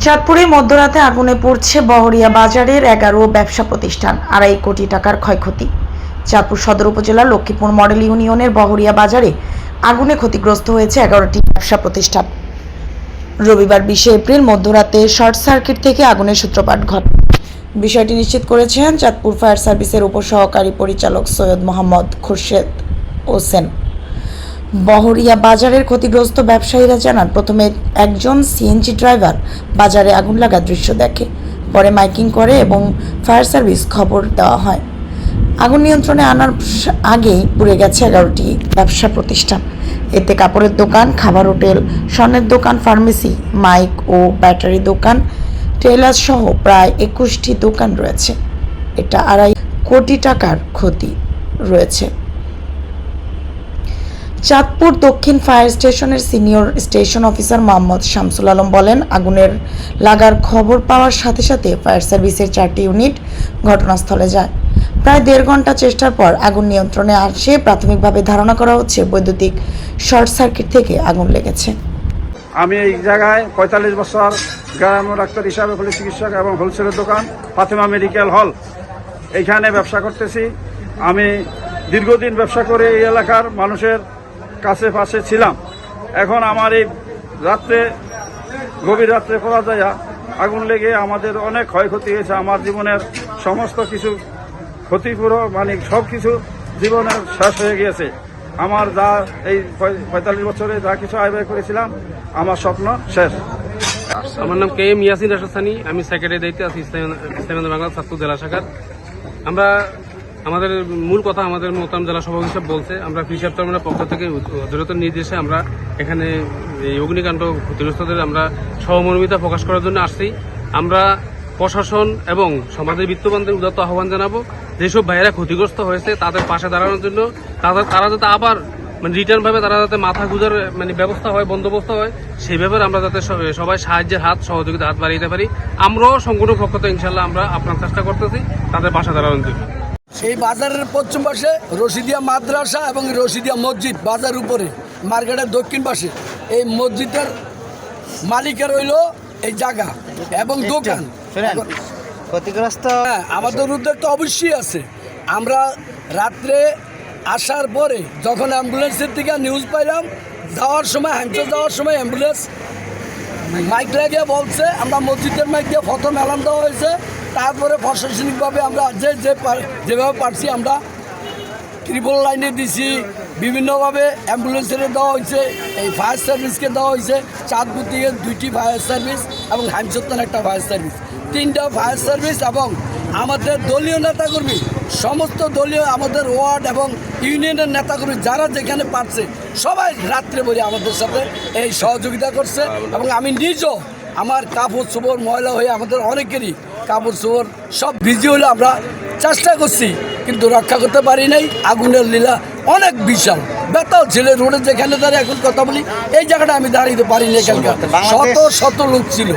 চাঁদপুরে মধ্যরাতে আগুনে পড়ছে বহরিয়া বাজারের 11 ব্যবসা প্রতিষ্ঠান, 2.5 কোটি টাকার ক্ষয়ক্ষতি। চাঁদপুর সদর উপজেলার লক্ষ্মীপুর মডেল ইউনিয়নের বহরিয়া বাজারে আগুনে ক্ষতিগ্রস্ত হয়েছে 11টি ব্যবসা প্রতিষ্ঠান। রবিবার 20 এপ্রিল মধ্যরাতে শর্ট সার্কিট থেকে আগুনের সূত্রপাত ঘটে। বিষয়টি নিশ্চিত করেছেন চাঁদপুর ফায়ার সার্ভিসের উপসহকারী পরিচালক সৈয়দ মোহাম্মদ খুরশেদ হোসেন। বহরিয়া বাজারের ক্ষতিগ্রস্ত ব্যবসায়ীরা জানান, প্রথমে একজন সিএনজি ড্রাইভার বাজারে আগুন লাগার দৃশ্য দেখে, পরে মাইকিং করে এবং ফায়ার সার্ভিস খবর দেওয়া হয়। আগুন নিয়ন্ত্রণে আনার আগেই পুড়ে গেছে 11টি ব্যবসা প্রতিষ্ঠান। এতে কাপড়ের দোকান, খাবার হোটেল, স্বর্ণের দোকান, ফার্মেসি, মাইক ও ব্যাটারি দোকান, টেলার সহ প্রায় 21টি দোকান রয়েছে। এটা 2.5 কোটি টাকার ক্ষতি রয়েছে। চাঁদপুর দক্ষিণ ফায়ার স্টেশনের senior station officer Mohammad Shamsul Alam বলেন, আগুনের লাগার খবর পাওয়ার সাথে সাথে ফায়ার সার্ভিসের 4টি ইউনিট ঘটনাস্থলে যায়। প্রায় 1.5 ঘন্টা চেষ্টার পর আগুন নিয়ন্ত্রণে আসে। প্রাথমিকভাবে ধারণা করা হচ্ছে বৈদ্যুতিক শর্ট সার্কিট থেকে আগুন লেগেছে। আমি এই জায়গায় 45 বছর গ্রাম্য ডাক্তার হিসাবে পুলিশ চিকিৎসক এবং হোলসেলের দোকান ফাতেমা মেডিকেল হল এইখানে ব্যবসা করতেছি। আমি দীর্ঘদিন ব্যবসা করে এই এলাকার মানুষের কাছে পাশে ছিলাম। এখন আমার এই রাত্রে গভীর রাত্রে পড়া যায় আগুন লেগে আমাদের অনেক ক্ষয়ক্ষতি হয়েছে। আমার জীবনের সমস্ত কিছু ক্ষতিপূরণ মানে সব কিছু জীবনের শেষ হয়ে গিয়েছে। আমার যা এই 45 বছরে যা কিছু আয় ব্যয় করেছিলাম আমার স্বপ্ন শেষ। আমার নাম KM ইয়াসিন রাশেদ সানি, আমি সেক্রেটারি দায়িত্বে আছি ইসলামী বাংলা চাঁদপুর জেলা শাখার। আমরা আমাদের মূল কথা আমাদের মোহতারাম জেলা সভাপতি সাহেব বলছে, আমরা কৃষক তরমের পক্ষ থেকে জরুরতের নির্দেশে আমরা এখানে এই অগ্নিকাণ্ড ক্ষতিগ্রস্তদের আমরা সহমর্মিতা প্রকাশ করার জন্য আসছি। আমরা প্রশাসন এবং সমাজের বিত্তবানদের উদাত্ত আহ্বান জানাবো, যেসব ভাইয়েরা ক্ষতিগ্রস্ত হয়েছে তাদের পাশে দাঁড়ানোর জন্য, তারা যাতে আবার রিটার্ন ভাবে তারা যাতে মাথা গুঁজার ব্যবস্থা হয়, বন্দোবস্ত হয়, সেই ব্যাপারে আমরা যাতে সবাই সাহায্যের হাত, সহযোগিতা হাত বাড়িয়ে দিতে পারি। আমরাও সংগঠন পক্ষ থেকে ইনশাল্লাহ আমরা আপনার চেষ্টা করতেছি তাদের পাশে দাঁড়ানোর জন্য। এই বাজারের পশ্চিম পাশে রশিদিয়া মাদ্রাসা এবং রশিদিয়া মসজিদ, বাজার উপরে মার্কেটের দক্ষিণ পাশে এই মসজিদের মালিকের হইল এই জায়গা এবং দোকান। ক্ষতিগ্রস্ত আমাদের উদ্যোগ তো অবশ্যই আছে। আমরা রাত্রে আসার পরে যখন অ্যাম্বুলেন্সের থেকে নিউজ পাইলাম, যাওয়ার সময় যাওয়ার সময় অ্যাম্বুলেন্স মাইক লাগিয়ে বলছে, আমরা মসজিদের মাইক দিয়ে প্রথম অ্যালার্ম দেওয়া হয়েছে। তারপরে প্রশাসনিকভাবে আমরা যেভাবে পারছি আমরা ট্রিপল লাইনে দিছি, বিভিন্নভাবে অ্যাম্বুলেন্সের দেওয়া হয়েছে, এই ফায়ার সার্ভিসকে দেওয়া হয়েছে। চাঁদপুর থেকে 2টি ফায়ার সার্ভিস এবং হামসত্তান একটা ফায়ার সার্ভিস, 3টা ফায়ার সার্ভিস এবং আমাদের দলীয় নেতাকর্মী, সমস্ত দলীয় আমাদের ওয়ার্ড এবং ইউনিয়নের নেতাকর্মী যারা যেখানে পারছে সবাই রাত্রে বলে আমাদের সাথে এই সহযোগিতা করছে। এবং আমি নিজেও আমার কাপড় চোপড় ময়লা হয়ে আমাদের অনেকেরই কাপড় চোপড় সব ভিজে হলে আমরা চেষ্টা করছি, কিন্তু রক্ষা করতে পারি নাই। আগুনের লীলা অনেক বিশাল, ব্যথাও ছেলে রোডে যেখানে দাঁড়িয়ে এখন কথা বলি, এই জায়গাটা আমি দাঁড়িয়ে পারিনি। এখানকার শত লোক ছিল।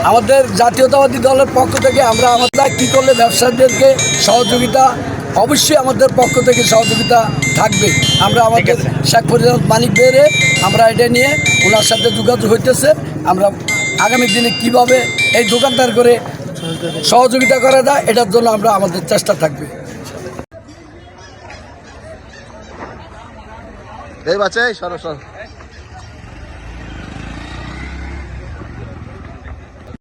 আমাদের জাতীয়তাবাদী দলের পক্ষ থেকে আমরা কী করলে ব্যবসায়ীদেরকে সহযোগিতা, অবশ্যই আমাদের পক্ষ থেকে সহযোগিতা থাকবে। আমরা আমাদের শেখ ফরিদ মানিক বেড়ে আমরা এটা নিয়ে ওনার সাথে যোগাযোগ হইতেছে। আমরা আগামী দিনে কিভাবে এই দোকানদার করে সহযোগিতা করা যায় এটার জন্য আমরা আমাদের চেষ্টা থাকবে। এই বাচ্চা সর